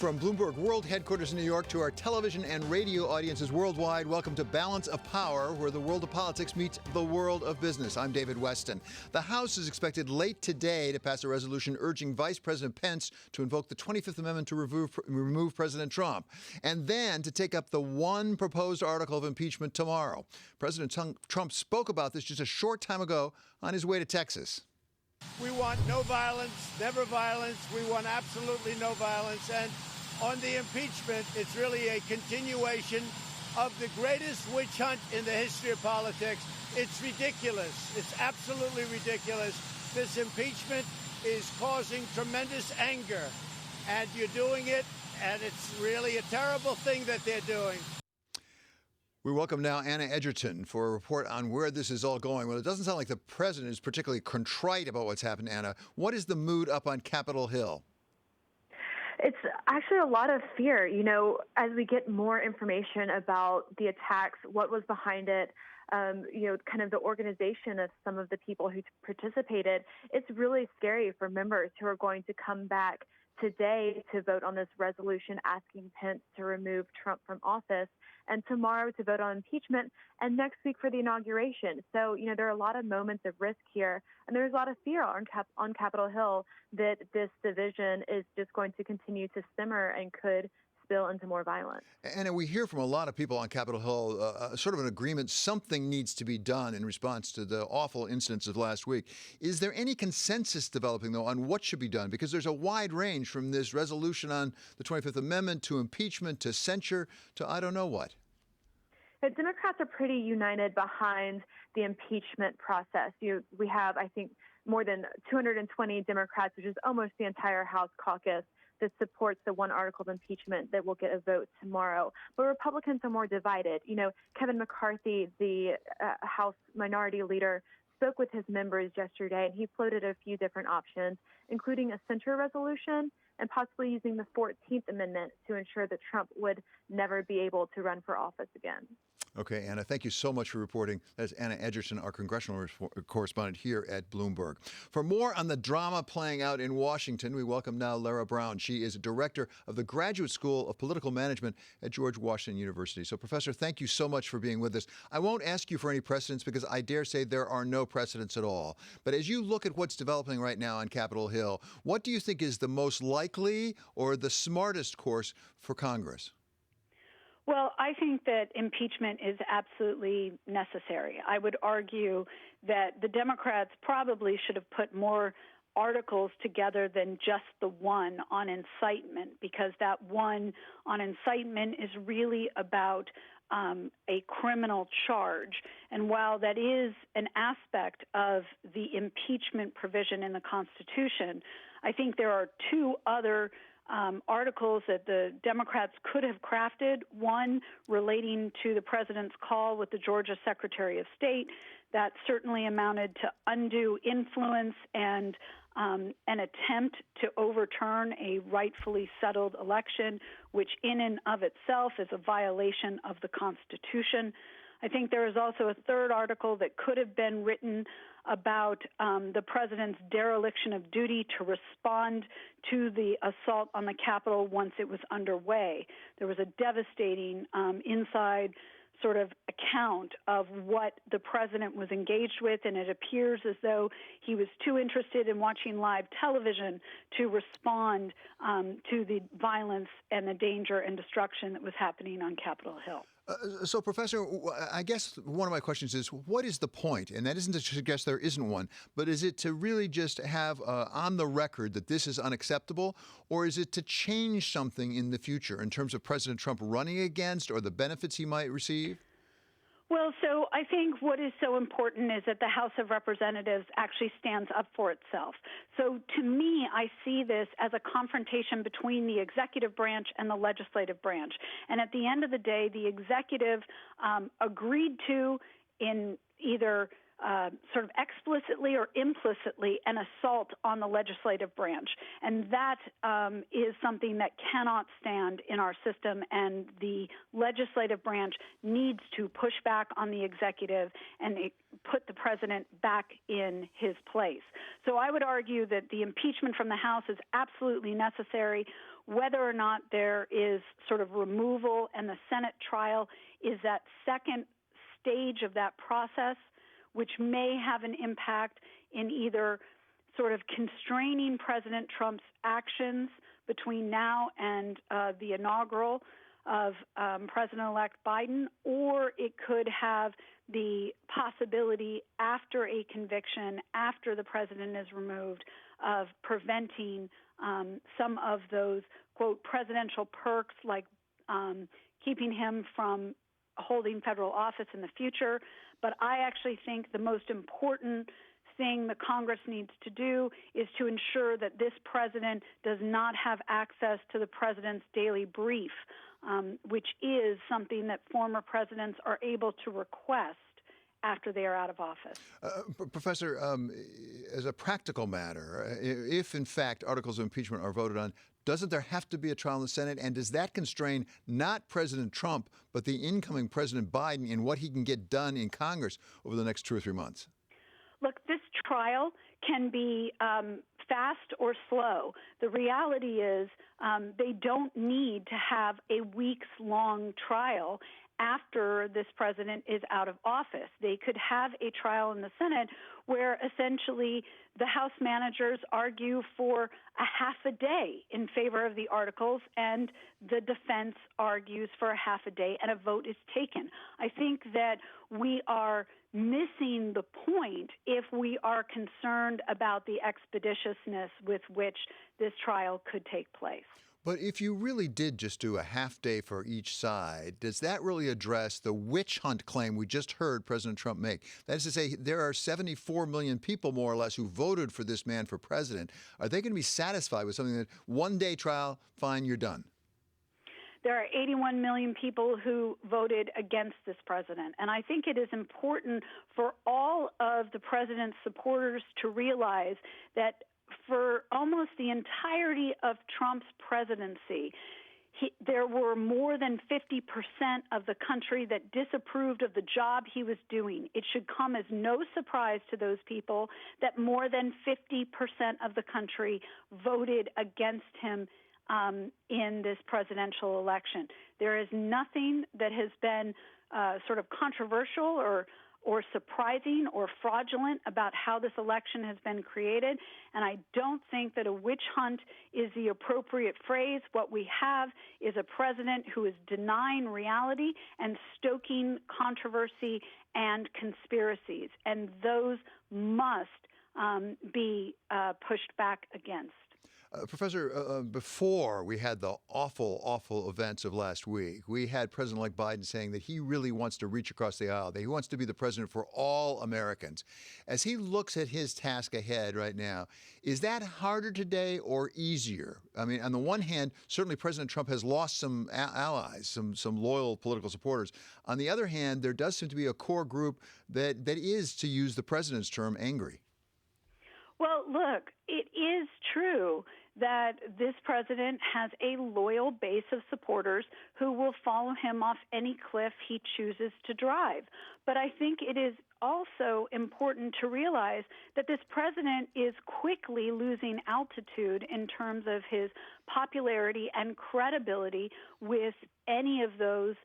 From Bloomberg World Headquarters in New York to our television and radio audiences worldwide, welcome to Balance of Power, where the world of politics meets the world of business. I'm David Weston. The House is expected late today to pass a resolution urging Vice President Pence to invoke the 25th Amendment to remove President Trump, and then to take up the one proposed article of impeachment tomorrow. President Trump spoke about this just a short time ago on his way to Texas. We want no violence, never violence. We want absolutely no violence. And on the impeachment, it's really a continuation of the greatest witch hunt in the history of politics. It's ridiculous. It's absolutely ridiculous. This impeachment is causing tremendous anger, and you're doing it, and it's really a terrible thing that they're doing. We welcome now Anna Edgerton for a report on where this is all going. Well, it doesn't sound like the president is particularly contrite about what's happened, Anna. What is the mood up on Capitol Hill? It's actually a lot of fear. You know, as we get more information about the attacks, what was behind it, kind of the organization of some of the people who participated, it's really scary for members who are going to come back today to vote on this resolution asking Pence to remove Trump from office, and tomorrow to vote on impeachment, and next week for the inauguration. So, there are a lot of moments of risk here, and there's a lot of fear on Capitol Hill that this division is just going to continue to simmer and could spill into more violence. And we hear from a lot of people on Capitol Hill, sort of an agreement, something needs to be done in response to the awful incidents of last week. Is there any consensus developing, though, on what should be done? Because there's a wide range from this resolution on the 25th Amendment to impeachment to censure to I don't know what. The Democrats are pretty united behind the impeachment process. We have, I think, more than 220 Democrats, which is almost the entire House caucus, that supports the one article of impeachment that will get a vote tomorrow. But Republicans are more divided. Kevin McCarthy, the House Minority Leader, spoke with his members yesterday, and he floated a few different options, including a censure resolution and possibly using the 14th Amendment to ensure that Trump would never be able to run for office again. Okay, Anna, thank you so much for reporting. That's Anna Edgerton, our congressional correspondent here at Bloomberg. For more on the drama playing out in Washington, we welcome now Lara Brown. She is director of the Graduate School of Political Management at George Washington University. So, Professor, thank you so much for being with us. I won't ask you for any precedents because I dare say there are no precedents at all. But as you look at what's developing right now on Capitol Hill, what do you think is the most likely or the smartest course for Congress? Well, I think that impeachment is absolutely necessary. I would argue that the Democrats probably should have put more articles together than just the one on incitement, because that one on incitement is really about a criminal charge. And while that is an aspect of the impeachment provision in the Constitution, I think there are two other articles that the Democrats could have crafted, one relating to the president's call with the Georgia Secretary of State. That certainly amounted to undue influence and an attempt to overturn a rightfully settled election, which in and of itself is a violation of the Constitution. I think there is also a third article that could have been written about the president's dereliction of duty to respond to the assault on the Capitol once it was underway. There was a devastating inside sort of account of what the president was engaged with, and it appears as though he was too interested in watching live television to respond to the violence and the danger and destruction that was happening on Capitol Hill. So, Professor, I guess one of my questions is, what is the point? And that isn't to suggest there isn't one, but is it to really just have on the record that this is unacceptable, or is it to change something in the future in terms of President Trump running against or the benefits he might receive? Well, so I think what is so important is that the House of Representatives actually stands up for itself. So to me, I see this as a confrontation between the executive branch and the legislative branch. And at the end of the day, the executive agreed to, in either sort of explicitly or implicitly an assault on the legislative branch. And that is something that cannot stand in our system, and the legislative branch needs to push back on the executive and put the president back in his place. So I would argue that the impeachment from the House is absolutely necessary. Whether or not there is sort of removal and the Senate trial is that second stage of that process, which may have an impact in either sort of constraining President Trump's actions between now and the inaugural of President-elect Biden, or it could have the possibility after a conviction, after the president is removed, of preventing some of those, quote, presidential perks like keeping him from holding federal office in the future. But I actually think the most important thing the Congress needs to do is to ensure that this president does not have access to the president's daily brief, which is something that former presidents are able to request after they are out of office. Professor, as a practical matter, if in fact articles of impeachment are voted on, doesn't there have to be a trial in the Senate? And does that constrain not President Trump, but the incoming President Biden in what he can get done in Congress over the next 2 or 3 months? Look, this trial can be fast or slow. The reality is they don't need to have a weeks-long trial after this president is out of office. They could have a trial in the Senate where essentially the House managers argue for a half a day in favor of the articles, and the defense argues for a half a day, and a vote is taken. I think that we are missing the point if we are concerned about the expeditiousness with which this trial could take place. But if you really did just do a half day for each side, does that really address the witch hunt claim we just heard President Trump make? That is to say, there are 74 million people, more or less, who voted for this man for president. Are they going to be satisfied with something that one-day trial, fine, you're done? There are 81 million people who voted against this president. And I think it is important for all of the president's supporters to realize that for almost the entirety of Trump's presidency, there were more than 50% of the country that disapproved of the job he was doing. It should come as no surprise to those people that more than 50% of the country voted against him in this presidential election. There is nothing that has been sort of controversial or surprising or fraudulent about how this election has been created, and I don't think that a witch hunt is the appropriate phrase. What we have is a president who is denying reality and stoking controversy and conspiracies, and those must be pushed back against. Professor, before we had the awful events of last week, we had President-elect Biden saying that he really wants to reach across the aisle, that he wants to be the president for all Americans. As he looks at his task ahead right now, is that harder today or easier? I mean, on the one hand, certainly President Trump has lost some allies, some loyal political supporters. On the other hand, there does seem to be a core group that is, to use the president's term, angry. Well, look, it is true that this president has a loyal base of supporters who will follow him off any cliff he chooses to drive. But I think it is also important to realize that this president is quickly losing altitude in terms of his popularity and credibility with any of those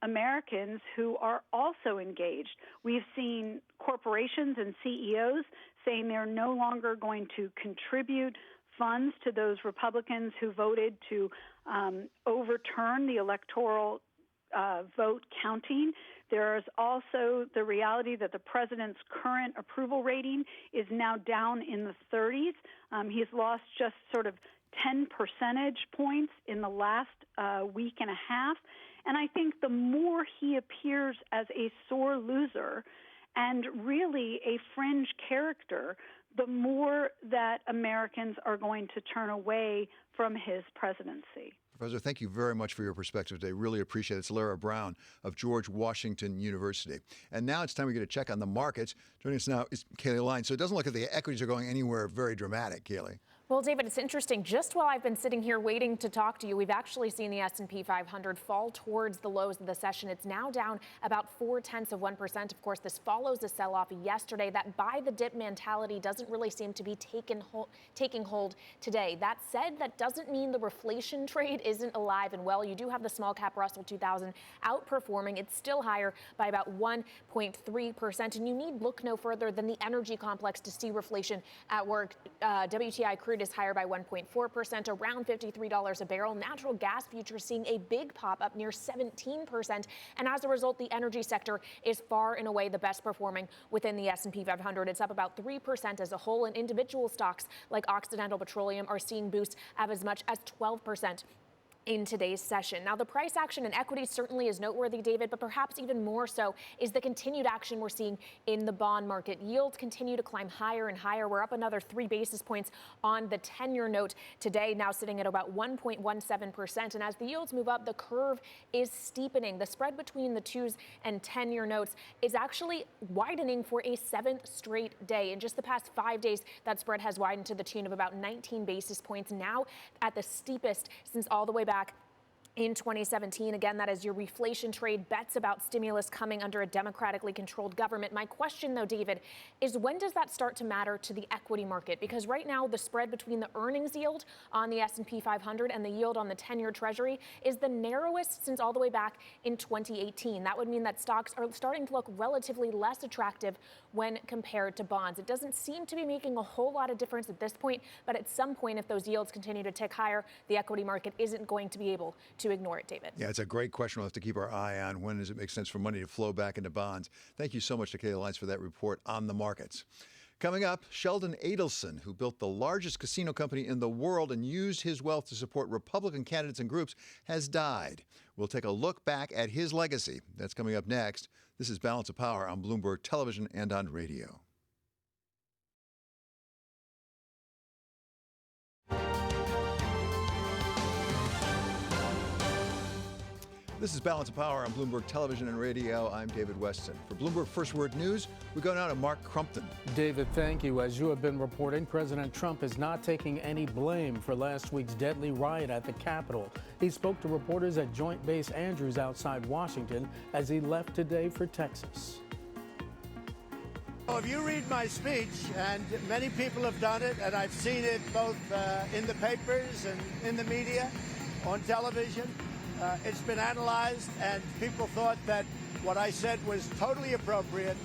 Americans who are also engaged. We've seen corporations and CEOs saying they're no longer going to contribute funds to those Republicans who voted to overturn the electoral vote counting. There is also the reality that the president's current approval rating is now down in the 30s. He's lost just sort of 10 percentage points in the last week and a half. And I think the more he appears as a sore loser and really a fringe character, the more that Americans are going to turn away from his presidency. Professor, thank you very much for your perspective today. Really appreciate it. It's Lara Brown of George Washington University. And now it's time we get a check on the markets. Joining us now is Kaylee Line. So it doesn't look like the equities are going anywhere very dramatic, Kaylee. Well, David, it's interesting. Just while I've been sitting here waiting to talk to you, we've actually seen the S&P 500 fall towards the lows of the session. It's now down about 0.4%. Of course, this follows a sell-off yesterday. That buy-the-dip mentality doesn't really seem to be taking hold today. That said, that doesn't mean the reflation trade isn't alive and well. You do have the small-cap Russell 2000 outperforming. It's still higher by about 1.3%. And you need look no further than the energy complex to see reflation at work. WTI crude is higher by 1.4%, around $53 a barrel. Natural gas futures seeing a big pop up near 17%. And as a result, the energy sector is far and away the best performing within the S&P 500. It's up about 3% as a whole, and individual stocks like Occidental Petroleum are seeing boosts of as much as 12% in today's session. Now, the price action in equities certainly is noteworthy, David, but perhaps even more so is the continued action we're seeing in the bond market. Yields continue to climb higher and higher. We're up another 3 basis points on the 10-year note today, now sitting at about 1.17%. And as the yields move up, the curve is steepening. The spread between the 2s and 10-year notes is actually widening for a 7th straight day. In just the past 5 days, that spread has widened to the tune of about 19 basis points, now at the steepest since all the way back in 2017. Again, that is your reflation trade, bets about stimulus coming under a democratically controlled government. My question, though, David, is when does that start to matter to the equity market? Because right now, the spread between the earnings yield on the S&P 500 and the yield on the 10-year Treasury is the narrowest since all the way back in 2018. That would mean that stocks are starting to look relatively less attractive when compared to bonds. It doesn't seem to be making a whole lot of difference at this point, but at some point, if those yields continue to tick higher, the equity market isn't going to be able to ignore it, David. Yeah, it's a great question we'll have to keep our eye on. When does it make sense for money to flow back into bonds? Thank you so much to Kaylee Lines for that report on the markets. Coming up, Sheldon Adelson, who built the largest casino company in the world and used his wealth to support Republican candidates and groups, has died. We'll take a look back at his legacy. That's coming up next. This is Balance of Power on Bloomberg Television and on radio. This is Balance of Power on Bloomberg Television and Radio. I'm David Weston. For Bloomberg First Word News, we go now to Mark Crumpton. David, thank you. As you have been reporting, President Trump is not taking any blame for last week's deadly riot at the Capitol. He spoke to reporters at Joint Base Andrews outside Washington as he left today for Texas. Well, if you read my speech, and many people have done it, and I've seen it both in the papers and in the media, on television, it's been analyzed, and people thought that what I said was totally appropriate.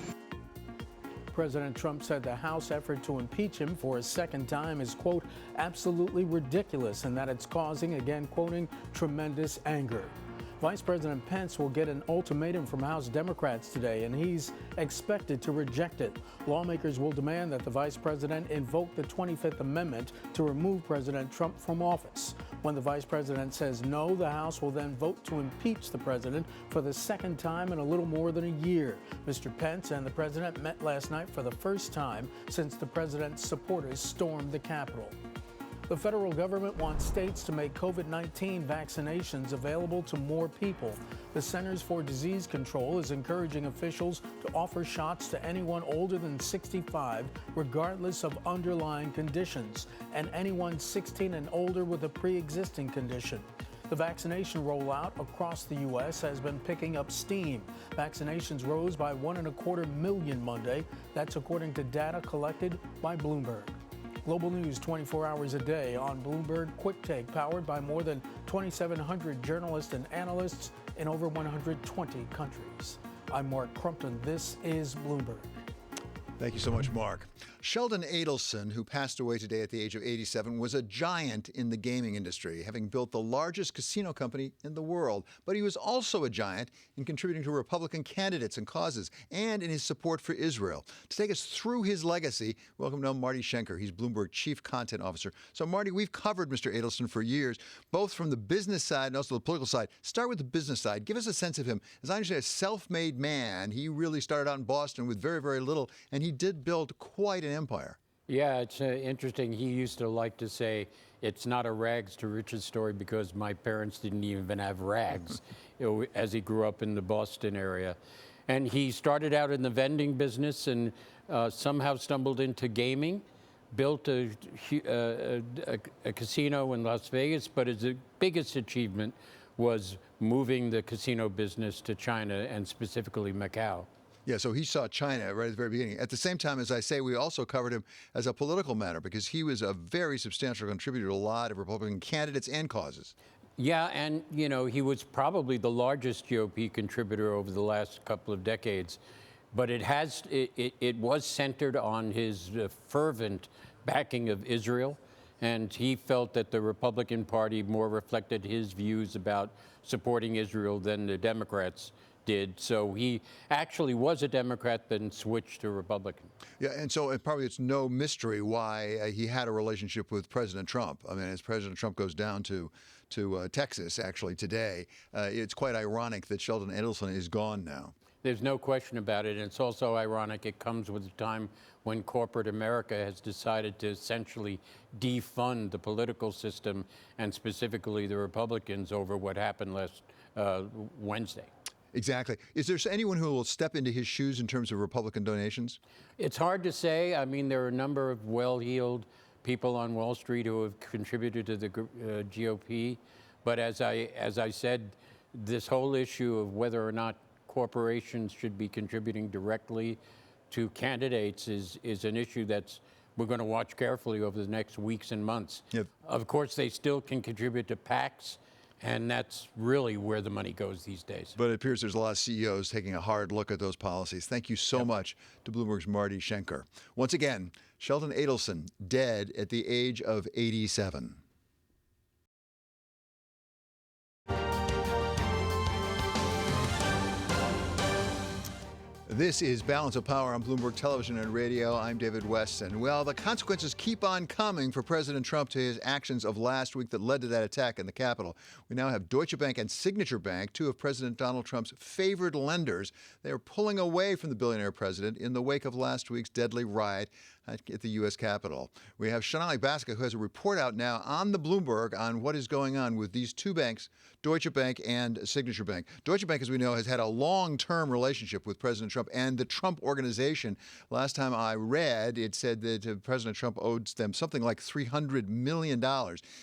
President Trump said the House effort to impeach him for a second time is, quote, absolutely ridiculous, and that it's causing, again, quoting, tremendous anger. Vice President Pence will get an ultimatum from House Democrats today, and he's expected to reject it. Lawmakers will demand that the vice president invoke the 25th Amendment to remove President Trump from office. When the vice president says no, the House will then vote to impeach the president for the second time in a little more than a year. Mr. Pence and the president met last night for the first time since the president's supporters stormed the Capitol. The federal government wants states to make COVID-19 vaccinations available to more people. The Centers for Disease Control is encouraging officials to offer shots to anyone older than 65, regardless of underlying conditions, and anyone 16 and older with a pre-existing condition. The vaccination rollout across the U.S. has been picking up steam. Vaccinations rose by 1.25 million Monday. That's according to data collected by Bloomberg. Global news 24 hours a day on Bloomberg Quick Take, powered by more than 2,700 journalists and analysts in over 120 countries. I'm Mark Crumpton. This is Bloomberg. Thank you so much, Mark. Sheldon Adelson, who passed away today at the age of 87, was a giant in the gaming industry, having built the largest casino company in the world. But he was also a giant in contributing to Republican candidates and causes and in his support for Israel. To take us through his legacy, welcome now Marty Schenker. He's Bloomberg Chief Content Officer. So, Marty, we've covered Mr. Adelson for years, both from the business side and also the political side. Start with the business side. Give us a sense of him. As I understand, a self-made man. He really started out in Boston with very, very little, and he did build quite an empire. Yeah, it's interesting. He used to like to say, it's not a rags to riches story because my parents didn't even have rags, as he grew up in the Boston area. And he started out in the vending business and somehow stumbled into gaming, built a casino in Las Vegas, but his biggest achievement was moving the casino business to China and specifically Macau. Yeah, so he saw China right at the very beginning. At the same time, as I say, we also covered him as a political matter because he was a very substantial contributor to a lot of Republican candidates and causes. Yeah, and he was probably the largest GOP contributor over the last couple of decades, but it was centered on his fervent backing of Israel, and he felt that the Republican Party more reflected his views about supporting Israel than the Democrats did. So he actually was a Democrat, then switched to Republican. Yeah, and so probably it's no mystery why he had a relationship with President Trump. I mean, as President Trump goes down to Texas, actually, today, it's quite ironic that Sheldon Adelson is gone now. There's no question about it. And it's also ironic it comes with a time when corporate America has decided to essentially defund the political system and specifically the Republicans over what happened last Wednesday. Exactly. Is there anyone who will step into his shoes in terms of Republican donations? It's hard to say. I mean, there are a number of well-heeled people on Wall Street who have contributed to the GOP. But as I said, this whole issue of whether or not corporations should be contributing directly to candidates is an issue we're going to watch carefully over the next weeks and months. Yep. Of course, they still can contribute to PACs. And that's really where the money goes these days. But it appears there's a lot of CEOs taking a hard look at those policies. Thank you so much to Bloomberg's Marty Schenker. Once again, Sheldon Adelson, dead at the age of 87. This is Balance of Power on Bloomberg Television and Radio. I'm David Weston. Well, the consequences keep on coming for President Trump to his actions of last week that led to that attack in the Capitol. We now have Deutsche Bank and Signature Bank, two of President Donald Trump's favored lenders. They are pulling away from the billionaire president in the wake of last week's deadly riot at the U.S. Capitol. We have Sheldon Alexander, who has a report out now on the Bloomberg on what is going on with these two banks, Deutsche Bank and Signature Bank. Deutsche Bank, as we know, has had a long-term relationship with President Trump and the Trump Organization. Last time I read, it said that President Trump owed them something like $300 million.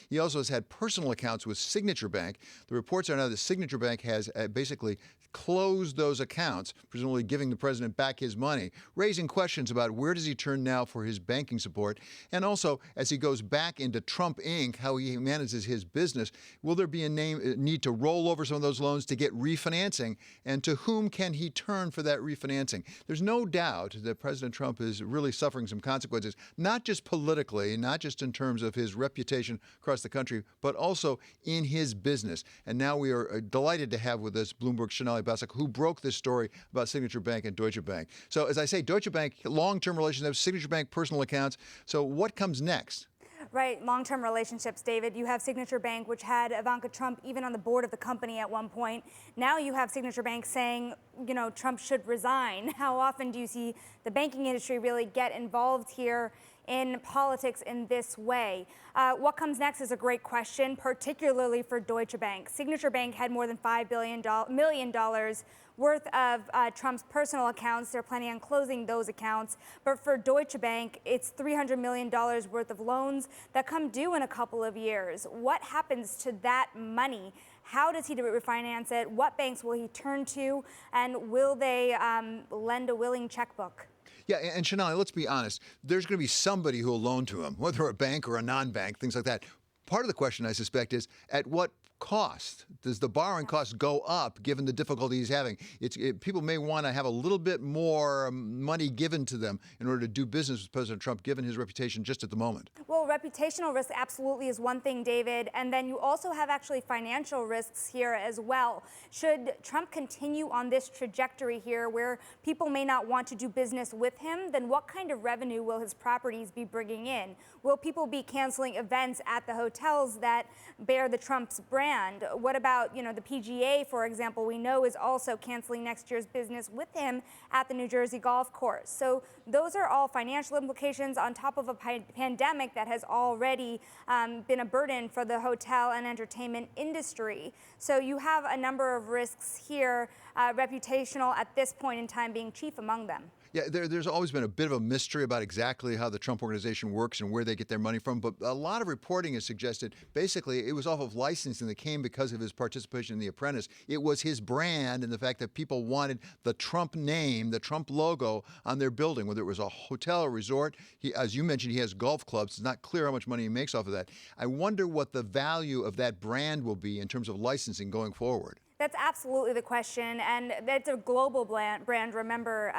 He also has had personal accounts with Signature Bank. The reports are now that Signature Bank has basically closed those accounts, presumably giving the president back his money, raising questions about where does he turn now for his banking support, and also as he goes back into Trump Inc., how he manages his business. Will there be a need to roll over some of those loans to get refinancing, and to whom can he turn for that refinancing? There's no doubt that President Trump is really suffering some consequences, not just politically, not just in terms of his reputation across the country, but also in his business. And now we are delighted to have with us Bloomberg Sheldon Alexander, who broke this story about Signature Bank and Deutsche Bank. So as I say, Deutsche Bank, long-term relationships, Signature Bank, personal accounts. So what comes next? Right, long-term relationships, David. You have Signature Bank, which had Ivanka Trump even on the board of the company at one point. Now you have Signature Bank saying, Trump should resign. How often do you see the banking industry really get involved here in politics in this way? What comes next is a great question, particularly for Deutsche Bank. Signature Bank had more than $5 million worth of Trump's personal accounts. They're planning on closing those accounts. But for Deutsche Bank, it's $300 million worth of loans that come due in a couple of years. What happens to that money? How does he refinance it? What banks will he turn to? And will they lend a willing checkbook? Yeah, and Shania, let's be honest. There's going to be somebody who will loan to him, whether a bank or a non-bank, things like that. Part of the question, I suspect, is at what cost? Does the borrowing cost go up given the difficulty he's having? People may want to have a little bit more money given to them in order to do business with President Trump, given his reputation just at the moment. Well, reputational risk absolutely is one thing, David. And then you also have actually financial risks here as well. Should Trump continue on this trajectory here where people may not want to do business with him, then what kind of revenue will his properties be bringing in? Will people be canceling events at the hotels that bear the Trump's brand? brand. What about, the PGA, for example, we know is also canceling next year's business with him at the New Jersey golf course. So those are all financial implications on top of a pandemic that has already been a burden for the hotel and entertainment industry. So you have a number of risks here, reputational at this point in time being chief among them. Yeah, there's always been a bit of a mystery about exactly how the Trump organization works and where they get their money from. But a lot of reporting has suggested basically it was off of licensing that came because of his participation in The Apprentice. It was his brand and the fact that people wanted the Trump name, the Trump logo on their building, whether it was a hotel or resort. As you mentioned, he has golf clubs. It's not clear how much money he makes off of that. I wonder what the value of that brand will be in terms of licensing going forward. That's absolutely the question, and that's a global brand. Remember,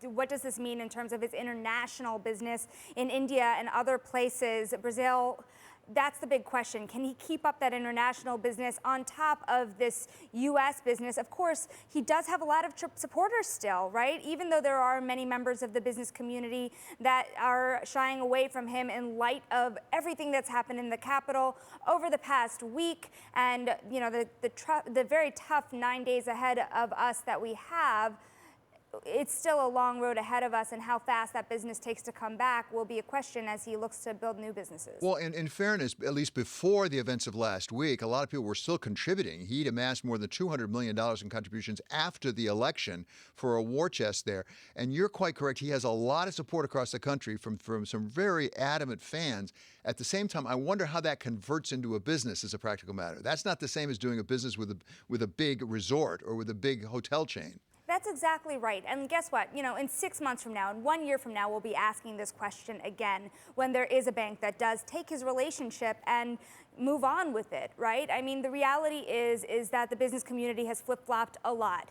what does this mean in terms of its international business in India and other places, Brazil? That's the big question. Can he keep up that international business on top of this U.S. business? Of course, he does have a lot of supporters still, right? Even though there are many members of the business community that are shying away from him in light of everything that's happened in the Capitol over the past week, and the very tough 9 days ahead of us that we have. It's still a long road ahead of us, and how fast that business takes to come back will be a question as he looks to build new businesses. Well, in fairness, at least before the events of last week, a lot of people were still contributing. He'd amassed more than $200 million in contributions after the election for a war chest there. And you're quite correct. He has a lot of support across the country from some very adamant fans. At the same time, I wonder how that converts into a business as a practical matter. That's not the same as doing a business with a big resort or with a big hotel chain. That's exactly right. And guess what? In 6 months from now, and 1 year from now, we'll be asking this question again when there is a bank that does take his relationship and move on with it, right? I mean, the reality is that the business community has flip-flopped a lot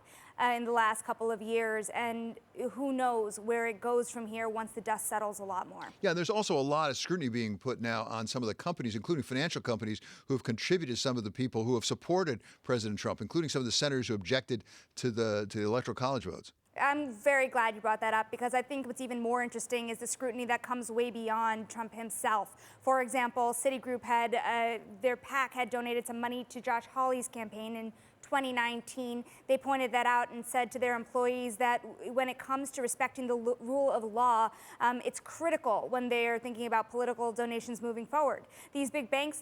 in the last couple of years, and who knows where it goes from here once the dust settles a lot more. Yeah, there's also a lot of scrutiny being put now on some of the companies, including financial companies, who have contributed to some of the people who have supported President Trump, including some of the senators who objected to the Electoral College votes. I'm very glad you brought that up, because I think what's even more interesting is the scrutiny that comes way beyond Trump himself. For example, Citigroup their PAC had donated some money to Josh Hawley's campaign in 2019. They pointed that out and said to their employees that when it comes to respecting the rule of law, it's critical when they are thinking about political donations moving forward. These big banks,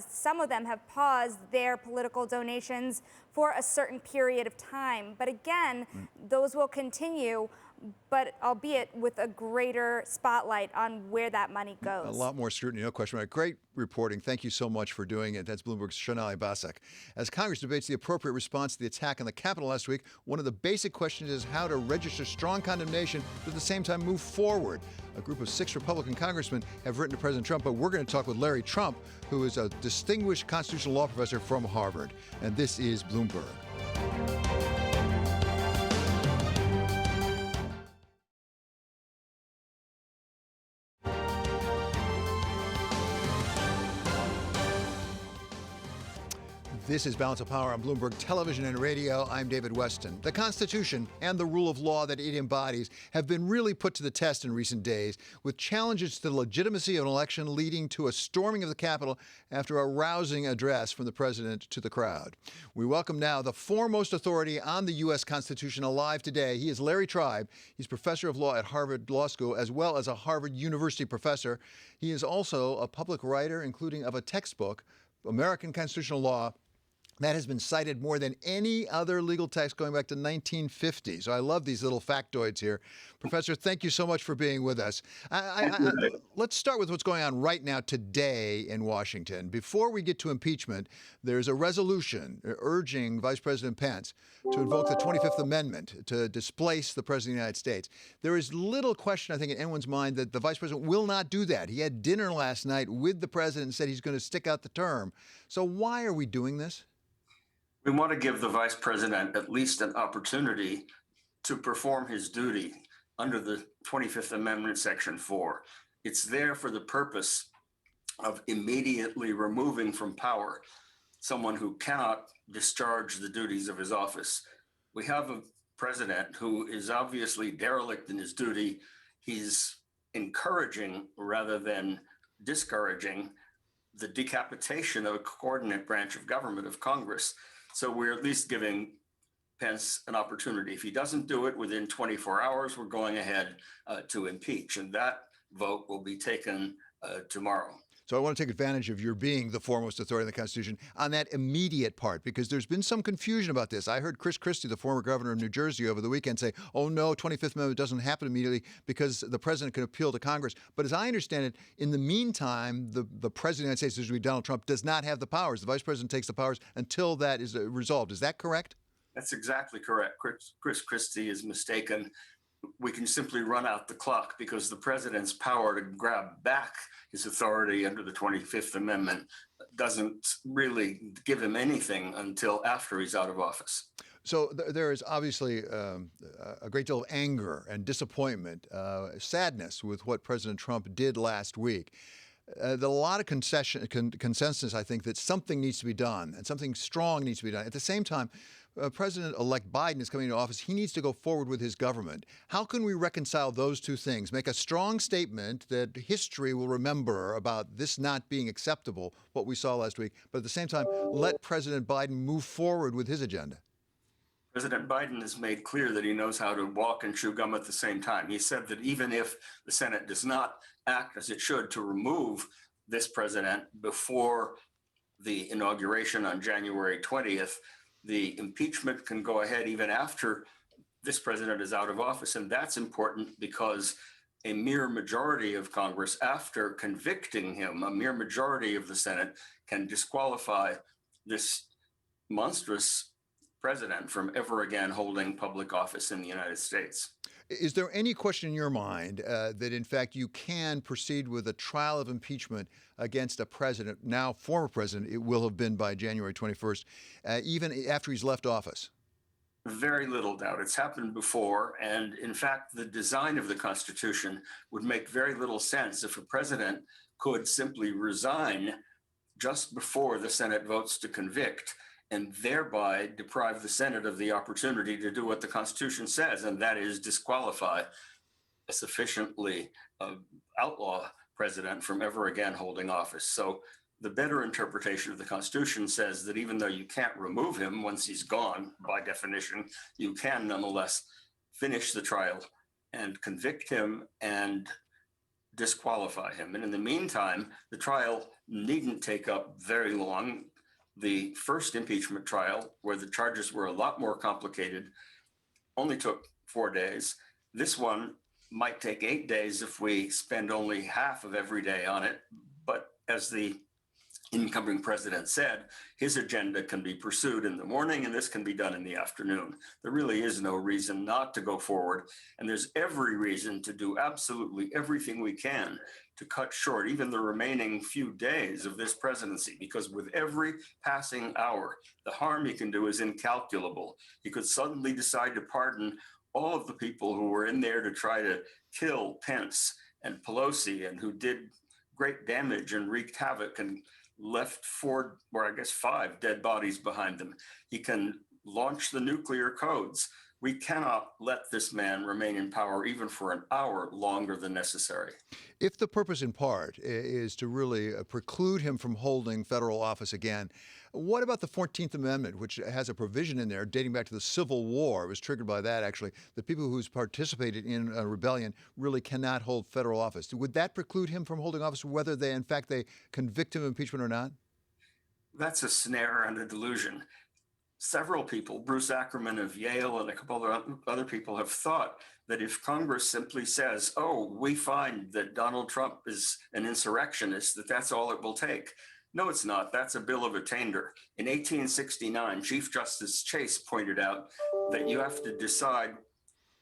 some of them have paused their political donations for a certain period of time. But again, those will continue, but albeit with a greater spotlight on where that money goes. A lot more scrutiny, no question. Great reporting. Thank you so much for doing it. That's Bloomberg's Shonali Basak. As Congress debates the appropriate response to the attack on the Capitol last week, one of the basic questions is how to register strong condemnation, but at the same time move forward. A group of 6 Republican congressmen have written to President Trump, but we're going to talk with Larry Trump, who is a distinguished constitutional law professor from Harvard. And this is Bloomberg. This is Balance of Power on Bloomberg Television and Radio. I'm David Weston. The Constitution and the rule of law that it embodies have been really put to the test in recent days, with challenges to the legitimacy of an election leading to a storming of the Capitol after a rousing address from the president to the crowd. We welcome now the foremost authority on the U.S. Constitution alive today. He is Larry Tribe. He's professor of law at Harvard Law School, as well as a Harvard University professor. He is also a public writer, including of a textbook, American Constitutional Law, that has been cited more than any other legal text going back to 1950. So I love these little factoids here. Professor, thank you so much for being with us. Let's start with what's going on right now today in Washington. Before we get to impeachment, there's a resolution urging Vice President Pence to invoke the 25th Amendment to displace the President of the United States. There is little question, I think, in anyone's mind that the Vice President will not do that. He had dinner last night with the President and said he's going to stick out the term. So why are we doing this? We want to give the vice president at least an opportunity to perform his duty under the 25th Amendment, Section 4. It's there for the purpose of immediately removing from power someone who cannot discharge the duties of his office. We have a president who is obviously derelict in his duty. He's encouraging rather than discouraging the decapitation of a coordinate branch of government, of Congress. So we're at least giving Pence an opportunity. If he doesn't do it within 24 hours, we're going ahead to impeach. And that vote will be taken tomorrow. So I want to take advantage of your being the foremost authority in the Constitution on that immediate part, because there's been some confusion about this. I heard Chris Christie, the former governor of New Jersey, over the weekend say, oh, no, 25th Amendment doesn't happen immediately because the president can appeal to Congress. But as I understand it, in the meantime, the president of the United States, this would be Donald Trump, does not have the powers. The vice president takes the powers until that is resolved. Is that correct? That's exactly correct. Chris Christie is mistaken. We can simply run out the clock because the president's power to grab back his authority under the 25th Amendment doesn't really give him anything until after he's out of office. So there is obviously a great deal of anger and disappointment, sadness with what President Trump did last week. There's a lot of consensus, I think, that something needs to be done and something strong needs to be done. At the same time, President-elect Biden is coming into office. He needs to go forward with his government. How can we reconcile those two things? Make a strong statement that history will remember about this not being acceptable, what we saw last week, but at the same time, let President Biden move forward with his agenda. President Biden has made clear that he knows how to walk and chew gum at the same time. He said that even if the Senate does not act as it should to remove this president before the inauguration on January 20th, the impeachment can go ahead even after this president is out of office. And that's important because a mere majority of Congress, after convicting him, a mere majority of the Senate can disqualify this monstrous president from ever again holding public office in the United States. Is there any question in your mind that, in fact, you can proceed with a trial of impeachment against a president, now former president, it will have been by January 21st, even after he's left office? Very little doubt. It's happened before. And in fact, the design of the Constitution would make very little sense if a president could simply resign just before the Senate votes to convict and thereby deprive the Senate of the opportunity to do what the Constitution says, and that is disqualify a sufficiently outlaw president from ever again holding office. So the better interpretation of the Constitution says that even though you can't remove him once he's gone, by definition, you can nonetheless finish the trial and convict him and disqualify him. And in the meantime, the trial needn't take up very long. The first impeachment trial, where the charges were a lot more complicated, only took 4 days. This one might take 8 days if we spend only half of every day on it. But as the incoming president said, his agenda can be pursued in the morning and this can be done in the afternoon. There really is no reason not to go forward. And there's every reason to do absolutely everything we can to cut short even the remaining few days of this presidency, because with every passing hour, the harm he can do is incalculable. He could suddenly decide to pardon all of the people who were in there to try to kill Pence and Pelosi and who did great damage and wreaked havoc and left 4, or I guess 5 dead bodies behind them. He can launch the nuclear codes. We cannot let this man remain in power even for an hour longer than necessary. If the purpose in part is to really preclude him from holding federal office again, what about the 14th Amendment, which has a provision in there dating back to the Civil War? It was triggered by that, actually. The people who's participated in a rebellion really cannot hold federal office. Would that preclude him from holding office, whether they, in fact, they convict him of impeachment or not? That's a snare and a delusion. Several people, Bruce Ackerman of Yale and a couple of other people, have thought that if Congress simply says, oh, we find that Donald Trump is an insurrectionist, that that's all it will take. No, it's not. That's a bill of attainder. In 1869, Chief Justice Chase pointed out that you have to decide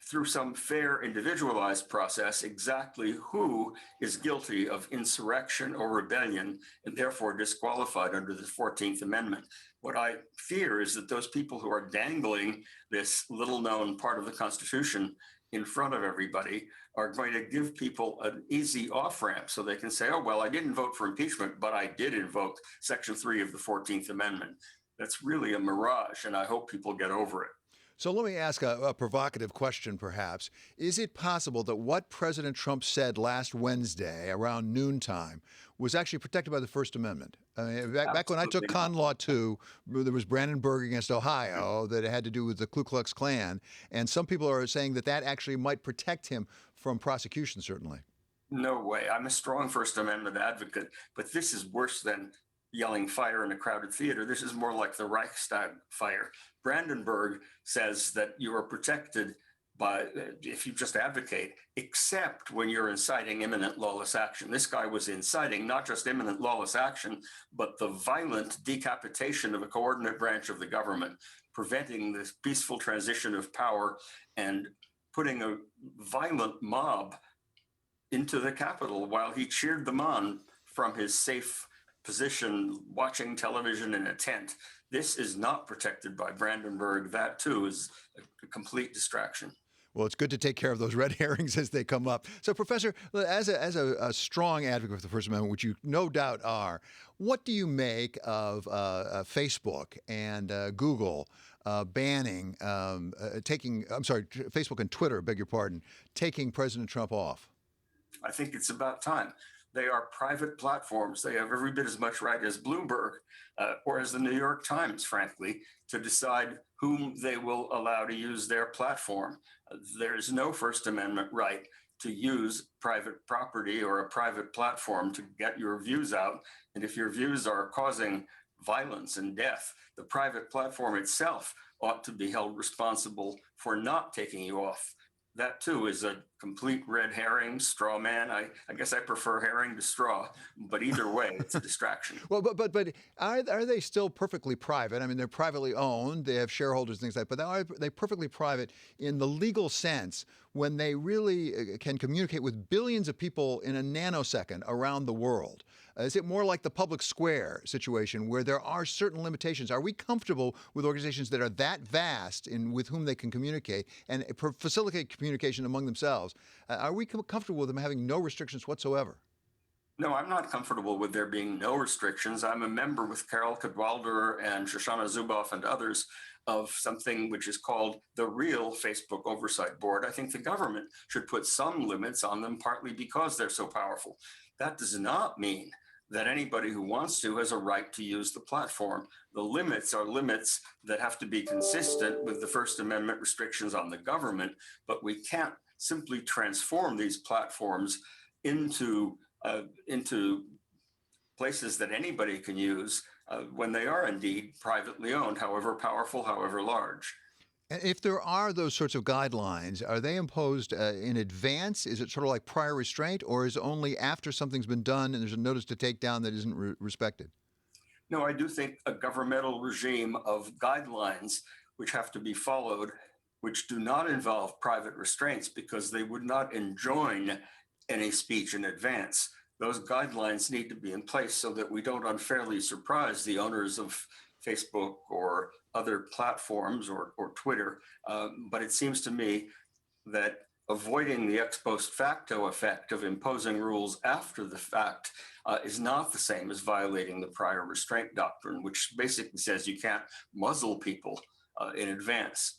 through some fair individualized process exactly who is guilty of insurrection or rebellion and therefore disqualified under the 14th Amendment. What I fear is that those people who are dangling this little known part of the Constitution in front of everybody are going to give people an easy off-ramp so they can say, oh, well, I didn't vote for impeachment, but I did invoke Section 3 of the 14th Amendment. That's really a mirage, and I hope people get over it. So let me ask a provocative question, perhaps. Is it possible that what President Trump said last Wednesday around noontime was actually protected by the First Amendment? Back when I took Con Law 2, there was Brandenburg against Ohio that had to do with the Ku Klux Klan. And some people are saying that that actually might protect him from prosecution, certainly. No way. I'm a strong First Amendment advocate, but this is worse than yelling fire in a crowded theater. This is more like the Reichstag fire. Brandenburg says that you are protected by if you just advocate, except when you're inciting imminent lawless action. This guy was inciting not just imminent lawless action, but the violent decapitation of a coordinate branch of the government, preventing this peaceful transition of power and putting a violent mob into the Capitol while he cheered them on from his safe position watching television in a tent. This is not protected by Brandenburg. That, too, is a complete distraction. Well, it's good to take care of those red herrings as they come up. So, Professor, as a strong advocate for the First Amendment, which you no doubt are, what do you make of Facebook and Google banning, Facebook and Twitter, beg your pardon, taking President Trump off? I think it's about time. They are private platforms. They have every bit as much right as Bloomberg or as the New York Times, frankly, to decide whom they will allow to use their platform. There is no First Amendment right to use private property or a private platform to get your views out. And if your views are causing violence and death, the private platform itself ought to be held responsible for not taking you off. That, too, is a complete red herring, straw man. I guess I prefer herring to straw, but either way, it's a distraction. Well, but are they still perfectly private? I mean, they're privately owned. They have shareholders, things like that. But are they perfectly private in the legal sense when they really can communicate with billions of people in a nanosecond around the world? Is it more like the public square situation where there are certain limitations? Are we comfortable with organizations that are that vast in with whom they can communicate and facilitate communication among themselves? Are we comfortable with them having no restrictions whatsoever? No, I'm not comfortable with there being no restrictions. I'm a member with Carol Cadwalder and Shoshana Zuboff and others of something which is called the real Facebook Oversight Board. I think the government should put some limits on them, partly because they're so powerful. That does not mean that anybody who wants to has a right to use the platform. The limits are limits that have to be consistent with the First Amendment restrictions on the government, but we can't simply transform these platforms into places that anybody can use when they are indeed privately owned, however powerful, however large. And if there are those sorts of guidelines, are they imposed in advance? Is it sort of like prior restraint, or is it only after something's been done and there's a notice to take down that isn't respected? No, I do think a governmental regime of guidelines which have to be followed, which do not involve private restraints because they would not enjoin any speech in advance. Those guidelines need to be in place so that we don't unfairly surprise the owners of Facebook or other platforms or Twitter. But it seems to me that avoiding the ex post facto effect of imposing rules after the fact is not the same as violating the prior restraint doctrine, which basically says you can't muzzle people in advance.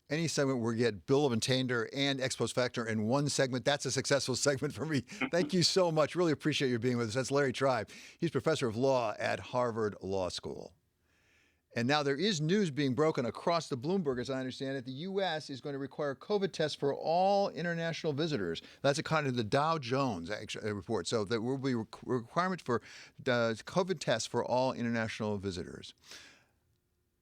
Any segment where you get bill of attainder and ex post facto in one segment, that's a successful segment for me. Thank you so much. Really appreciate you being with us. That's Larry Tribe. He's professor of law at Harvard Law School. And now there is news being broken across the Bloomberg, as I understand it. The U.S. is going to require COVID tests for all international visitors. That's according to the Dow Jones report. So there will be a requirement for COVID tests for all international visitors.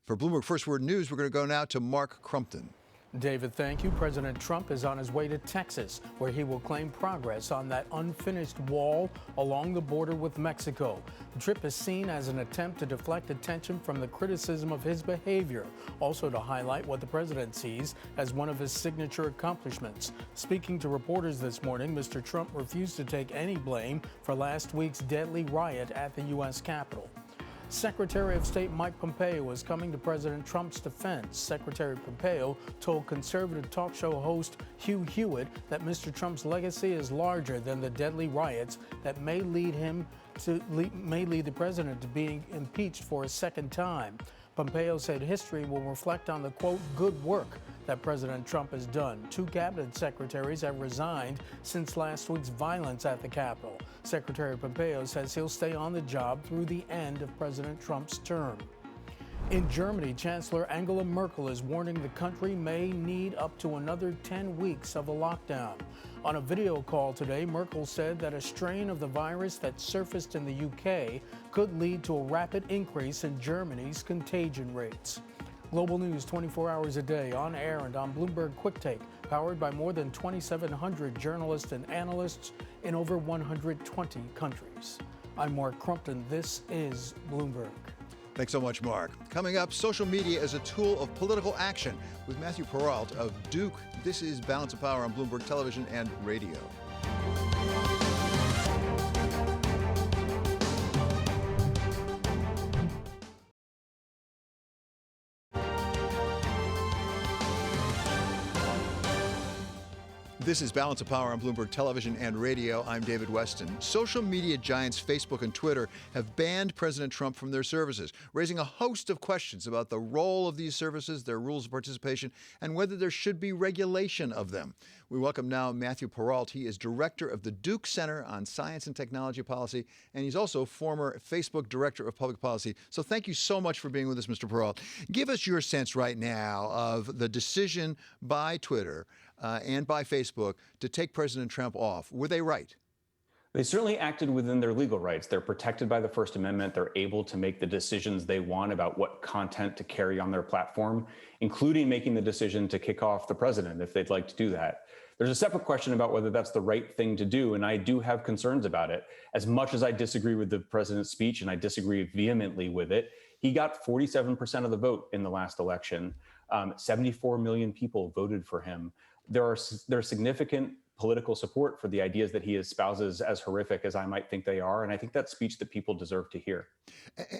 For Bloomberg First Word News, we're going to go now to Mark Crumpton. David, thank you. President Trump is on his way to Texas, where he will claim progress on that unfinished wall along the border with Mexico. The trip is seen as an attempt to deflect attention from the criticism of his behavior, also to highlight what the president sees as one of his signature accomplishments. Speaking to reporters this morning, Mr. Trump refused to take any blame for last week's deadly riot at the U.S. Capitol. Secretary of State Mike Pompeo is coming to President Trump's defense. Secretary Pompeo told conservative talk show host Hugh Hewitt that Mr. Trump's legacy is larger than the deadly riots that may lead the president to being impeached for a second time. Pompeo said history will reflect on the, quote, good work that President Trump has done. 2 cabinet secretaries have resigned since last week's violence at the Capitol. Secretary Pompeo says he'll stay on the job through the end of President Trump's term. In Germany, Chancellor Angela Merkel is warning the country may need up to another 10 weeks of a lockdown. On a video call today, Merkel said that a strain of the virus that surfaced in the UK could lead to a rapid increase in Germany's contagion rates. Global news 24 hours a day, on air and on Bloomberg Quick Take, powered by more than 2,700 journalists and analysts in over 120 countries. I'm Mark Crumpton. This is Bloomberg. Thanks so much, Mark. Coming up, social media as a tool of political action with Matthew Peralt of Duke. This is Balance of Power on Bloomberg Television and Radio. This is Balance of Power on Bloomberg Television and Radio. I'm David Weston. Social media giants Facebook and Twitter have banned President Trump from their services, raising a host of questions about the role of these services, their rules of participation, and whether there should be regulation of them. We welcome now Matthew Peralt. He is director of the Duke Center on Science and Technology Policy, and he's also former Facebook Director of Public Policy. So thank you so much for being with us, Mr. Peralt. Give us your sense right now of the decision by Twitter and by Facebook to take President Trump off. Were they right? They certainly acted within their legal rights. They're protected by the First Amendment. They're able to make the decisions they want about what content to carry on their platform, including making the decision to kick off the president if they'd like to do that. There's a separate question about whether that's the right thing to do, and I do have concerns about it. As much as I disagree with the president's speech, and I disagree vehemently with it, he got 47% of the vote in the last election. 74 million people voted for him. There's significant political support for the ideas that he espouses, as horrific as I might think they are. And I think that's speech that people deserve to hear.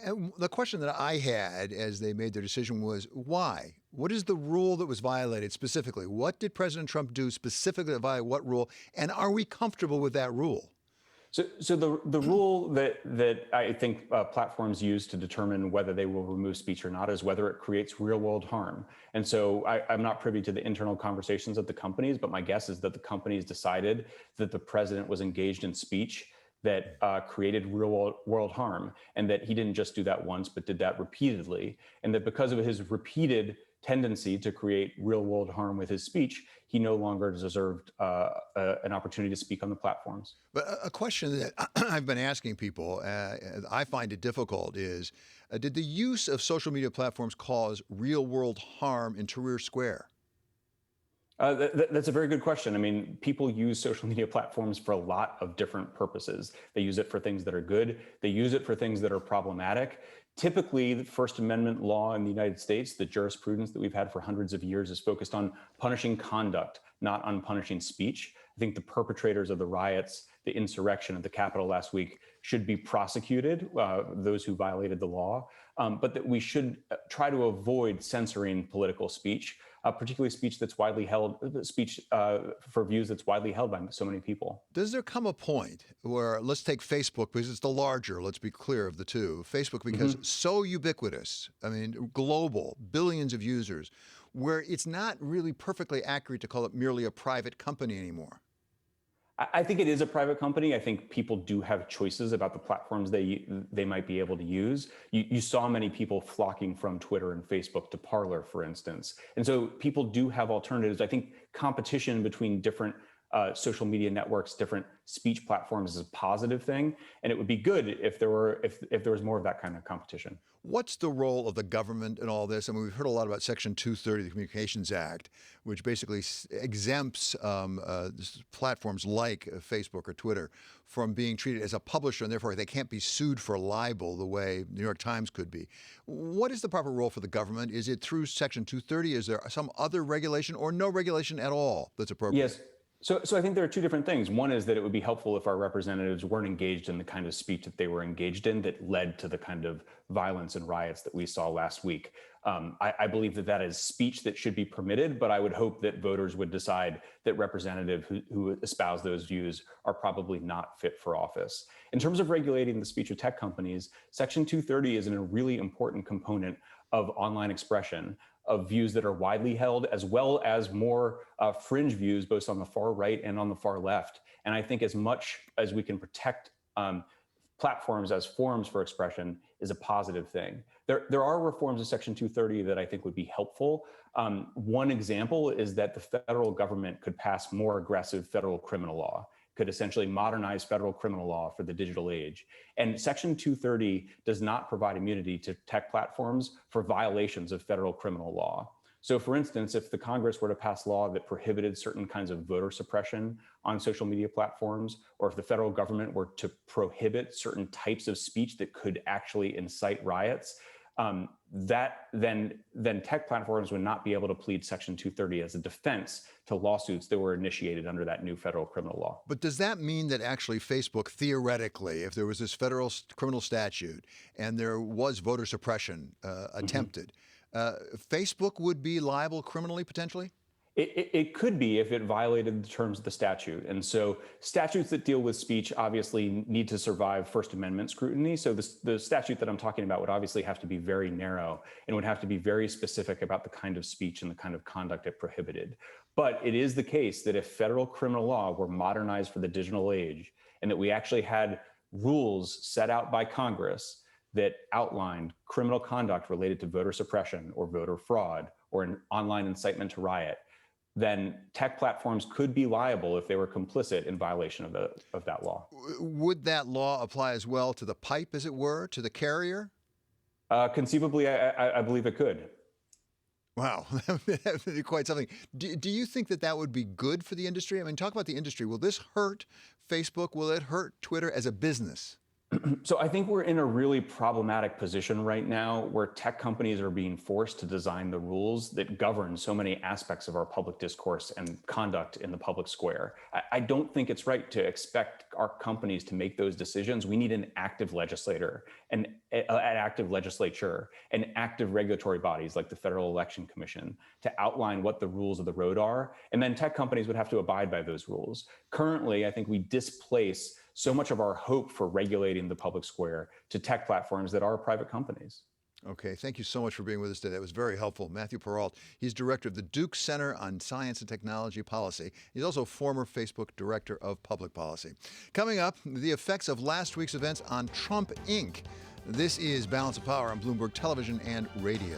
And the question that I had as they made their decision was, why? What is the rule that was violated specifically? What did President Trump do specifically to violate what rule? And are we comfortable with that rule? So the rule that I think platforms use to determine whether they will remove speech or not is whether it creates real world harm. And so I'm not privy to the internal conversations of the companies, but my guess is that the companies decided that the president was engaged in speech that created real world harm, and that he didn't just do that once, but did that repeatedly. And that because of his repeated tendency to create real world harm with his speech, he no longer deserved an opportunity to speak on the platforms. But a question that I've been asking people, I find it difficult, is did the use of social media platforms cause real world harm in Tahrir Square? That's a very good question. I mean, people use social media platforms for a lot of different purposes. They use it for things that are good. They use it for things that are problematic. Typically, the First Amendment law in the United States, the jurisprudence that we've had for hundreds of years, is focused on punishing conduct, not on punishing speech. I think the perpetrators of the riots, the insurrection at the Capitol last week, should be prosecuted, those who violated the law, but that we should try to avoid censoring political speech, particularly speech that's widely held, speech for views that's widely held by so many people. Does there come a point where, let's take Facebook, because it's the larger, let's be clear, of the two, Facebook, because so ubiquitous, I mean, global, billions of users, where it's not really perfectly accurate to call it merely a private company anymore? I think it is a private company. I think people do have choices about the platforms they might be able to use. You saw many people flocking from Twitter and Facebook to Parler, for instance. And so people do have alternatives. I think competition between different social media networks, different speech platforms is a positive thing. And it would be good if there was more of that kind of competition. What's the role of the government in all this? I mean, we've heard a lot about Section 230 of the Communications Act, which basically exempts platforms like Facebook or Twitter from being treated as a publisher, and therefore they can't be sued for libel the way New York Times could be. What is the proper role for the government? Is it through Section 230? Is there some other regulation or no regulation at all that's appropriate? Yes. So I think there are two different things. One is that it would be helpful if our representatives weren't engaged in the kind of speech that they were engaged in that led to the kind of violence and riots that we saw last week. I believe that is speech that should be permitted, but I would hope that voters would decide that representatives who espouse those views are probably not fit for office. In terms of regulating the speech of tech companies, Section 230 is a really important component of online expression, of views that are widely held, as well as more fringe views, both on the far right and on the far left. And I think as much as we can protect platforms as forums for expression is a positive thing. There are reforms of Section 230 that I think would be helpful. One example is that the federal government could pass more aggressive federal criminal law, could essentially modernize federal criminal law for the digital age. And Section 230 does not provide immunity to tech platforms for violations of federal criminal law. So for instance, if the Congress were to pass law that prohibited certain kinds of voter suppression on social media platforms, or if the federal government were to prohibit certain types of speech that could actually incite riots, then tech platforms would not be able to plead Section 230 as a defense to lawsuits that were initiated under that new federal criminal law. But does that mean that actually Facebook, theoretically, if there was this federal criminal statute and there was voter suppression attempted, Facebook would be liable criminally, potentially? It could be if it violated the terms of the statute. And so statutes that deal with speech obviously need to survive First Amendment scrutiny. So the statute that I'm talking about would obviously have to be very narrow and would have to be very specific about the kind of speech and the kind of conduct it prohibited. But it is the case that if federal criminal law were modernized for the digital age and that we actually had rules set out by Congress that outlined criminal conduct related to voter suppression or voter fraud or an online incitement to riot, then tech platforms could be liable if they were complicit in violation of that law. Would that law apply as well to the pipe, as it were, to the carrier? Conceivably, I believe it could. Wow, that would be quite something. Do you think that would be good for the industry? I mean, talk about the industry. Will this hurt Facebook? Will it hurt Twitter as a business? So I think we're in a really problematic position right now where tech companies are being forced to design the rules that govern so many aspects of our public discourse and conduct in the public square. I don't think it's right to expect our companies to make those decisions. We need an active legislator, an active legislature, and active regulatory bodies like the Federal Election Commission to outline what the rules of the road are. And then tech companies would have to abide by those rules. Currently, I think we displace so much of our hope for regulating the public square to tech platforms that are private companies. Okay, thank you so much for being with us today. That was very helpful. Matthew Peralt, he's director of the Duke Center on Science and Technology Policy. He's also former Facebook director of public policy. Coming up, the effects of last week's events on Trump Inc. This is Balance of Power on Bloomberg Television and Radio.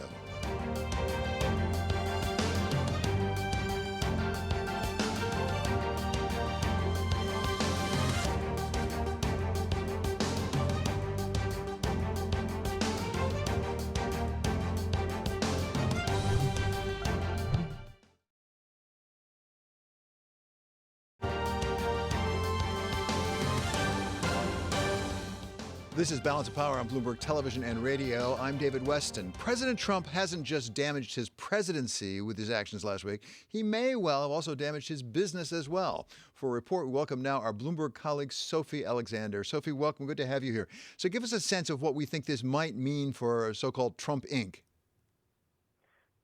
This is Balance of Power on Bloomberg Television and Radio. I'm David Weston. President Trump hasn't just damaged his presidency with his actions last week. He may well have also damaged his business as well. For a report, we welcome now our Bloomberg colleague, Sophia Alexander. Sophie, welcome. Good to have you here. So give us a sense of what we think this might mean for so-called Trump Inc.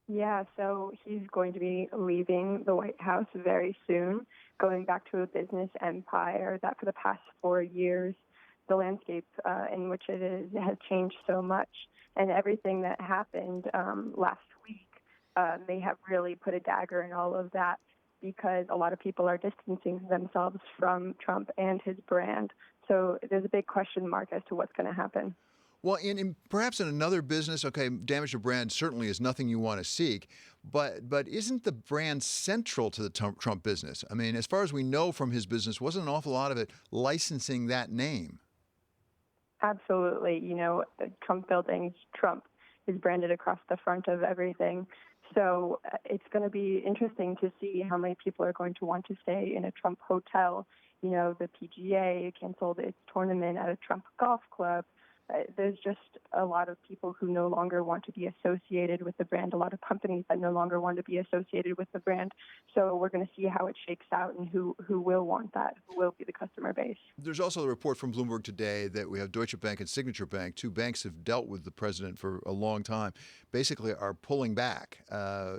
Yeah, so he's going to be leaving the White House very soon, going back to a business empire that for the past 4 years, the landscape in which it is has changed so much, and everything that happened last week may have really put a dagger in all of that, because a lot of people are distancing themselves from Trump and his brand. So there's a big question mark as to what's going to happen. Well, perhaps in another business, okay, damage to brand certainly is nothing you want to seek, but isn't the brand central to the Trump business? I mean, as far as we know from his business, wasn't an awful lot of it licensing that name? Absolutely. You know, the Trump building, Trump is branded across the front of everything. So it's going to be interesting to see how many people are going to want to stay in a Trump hotel. You know, the PGA canceled its tournament at a Trump golf club. There's just a lot of people who no longer want to be associated with the brand, a lot of companies that no longer want to be associated with the brand. So we're going to see how it shakes out and who will want that, who will be the customer base. There's also a report from Bloomberg today that we have Deutsche Bank and Signature Bank, two banks have dealt with the president for a long time, basically are pulling back.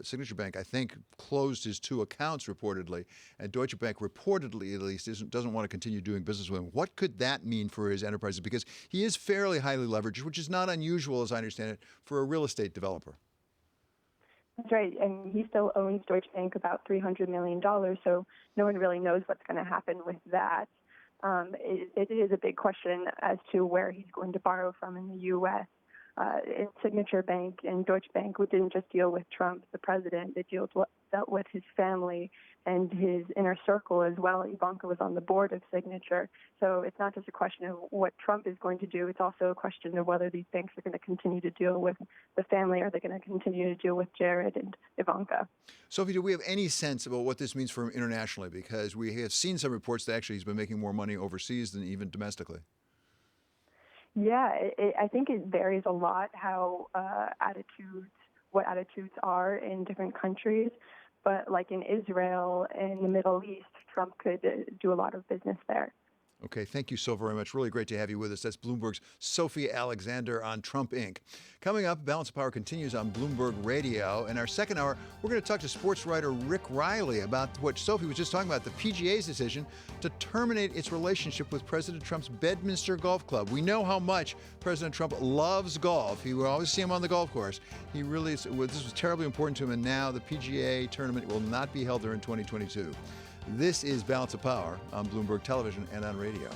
Signature Bank, I think, closed his 2 accounts reportedly, and Deutsche Bank reportedly, at least, doesn't want to continue doing business with him. What could that mean for his enterprises? Because he is fairly fairly highly leveraged, which is not unusual, as I understand it, for a real estate developer. That's right, and he still owns Deutsche Bank about $300 million, so no one really knows what's going to happen with that. It is a big question as to where he's going to borrow from in the U.S. Signature Bank and Deutsche Bank didn't just deal with Trump, the president. They dealt with his family and his inner circle as well. Ivanka was on the board of Signature. So it's not just a question of what Trump is going to do. It's also a question of whether these banks are going to continue to deal with the family, or are they going to continue to deal with Jared and Ivanka. Sophie, do we have any sense about what this means for him internationally? Because we have seen some reports that actually he's been making more money overseas than even domestically. Yeah, I think it varies a lot what attitudes are in different countries. But like in Israel and the Middle East, Trump could do a lot of business there. Okay, thank you so very much. Really great to have you with us. That's Bloomberg's Sophia Alexander on Trump Inc. Coming up, Balance of Power continues on Bloomberg Radio. In our second hour, we're going to talk to sports writer Rick Riley about what Sophie was just talking about, the PGA's decision to terminate its relationship with President Trump's Bedminster Golf Club. We know how much President Trump loves golf. He will always see him on the golf course. He really, this was terribly important to him, and now the PGA tournament will not be held there in 2022. This is Balance of Power on Bloomberg Television and on radio.